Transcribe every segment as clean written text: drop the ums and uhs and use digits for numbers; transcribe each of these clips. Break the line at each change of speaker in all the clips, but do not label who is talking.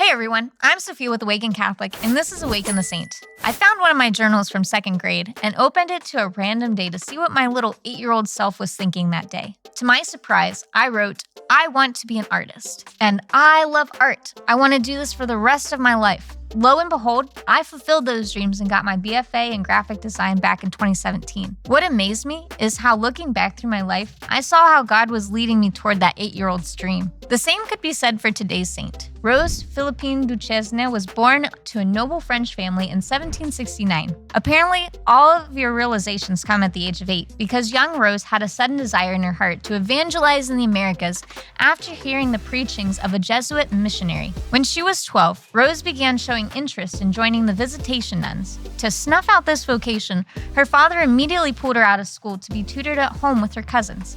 Hey everyone, I'm Sophia with Awaken Catholic, and this is Awaken the Saint. I found one of my journals from second grade and opened it to a random day to see what my little 8-year-old self was thinking that day. To my surprise, I wrote, I want to be an artist, and I love art. I want to do this for the rest of my life. Lo and behold, I fulfilled those dreams and got my BFA in graphic design back in 2017. What amazed me is how, looking back through my life, I saw how God was leading me toward that 8-year-old's dream. The same could be said for today's saint. Rose Philipine Duchesne was born to a noble French family in 1769. Apparently, all of your realizations come at the age of 8 because young Rose had a sudden desire in her heart to evangelize in the Americas after hearing the preachings of a Jesuit missionary. When she was 12, Rose began showing interest in joining the visitation nuns. To snuff out this vocation, her father immediately pulled her out of school to be tutored at home with her cousins.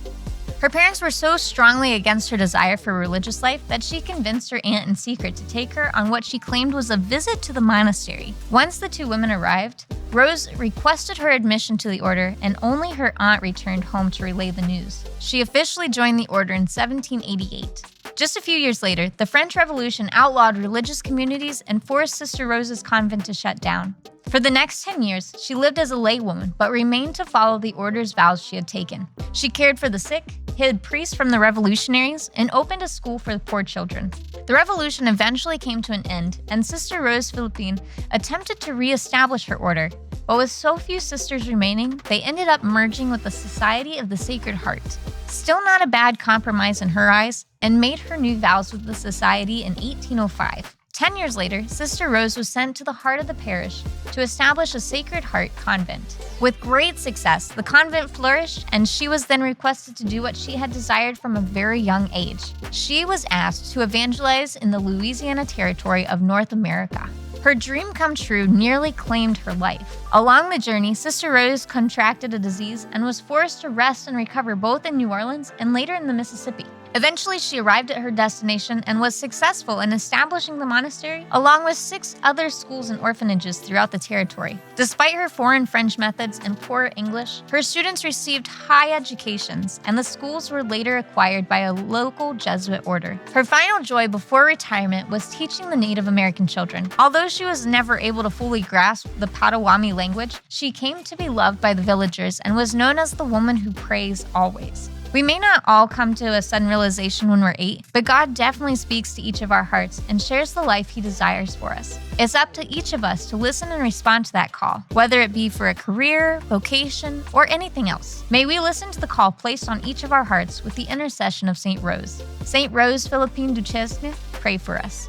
Her parents were so strongly against her desire for a religious life that she convinced her aunt in secret to take her on what she claimed was a visit to the monastery. Once the two women arrived, Rose requested her admission to the order, and only her aunt returned home to relay the news. She officially joined the order in 1788. Just a few years later, the French Revolution outlawed religious communities and forced Sister Rose's convent to shut down. For the next 10 years, she lived as a laywoman, but remained to follow the order's vows she had taken. She cared for the sick, hid priests from the revolutionaries, and opened a school for the poor children. The revolution eventually came to an end, and Sister Rose Philippine attempted to re-establish her order. But with so few sisters remaining, they ended up merging with the Society of the Sacred Heart. Still not a bad compromise in her eyes, and made her new vows with the society in 1805. 10 years later, Sister Rose was sent to the heart of the parish to establish a Sacred Heart convent. With great success, the convent flourished, and she was then requested to do what she had desired from a very young age. She was asked to evangelize in the Louisiana territory of North America. Her dream come true nearly claimed her life. Along the journey, Sister Rose contracted a disease and was forced to rest and recover both in New Orleans and later in the Mississippi. Eventually, she arrived at her destination and was successful in establishing the monastery, along with 6 other schools and orphanages throughout the territory. Despite her foreign French methods and poor English, her students received high educations, and the schools were later acquired by a local Jesuit order. Her final joy before retirement was teaching the Native American children. Although she was never able to fully grasp the Potawatomi language, she came to be loved by the villagers and was known as the woman who prays always. We may not all come to a sudden realization when we're 8, but God definitely speaks to each of our hearts and shares the life He desires for us. It's up to each of us to listen and respond to that call, whether it be for a career, vocation, or anything else. May we listen to the call placed on each of our hearts with the intercession of St. Rose. St. Rose Philipine Duchesne, pray for us.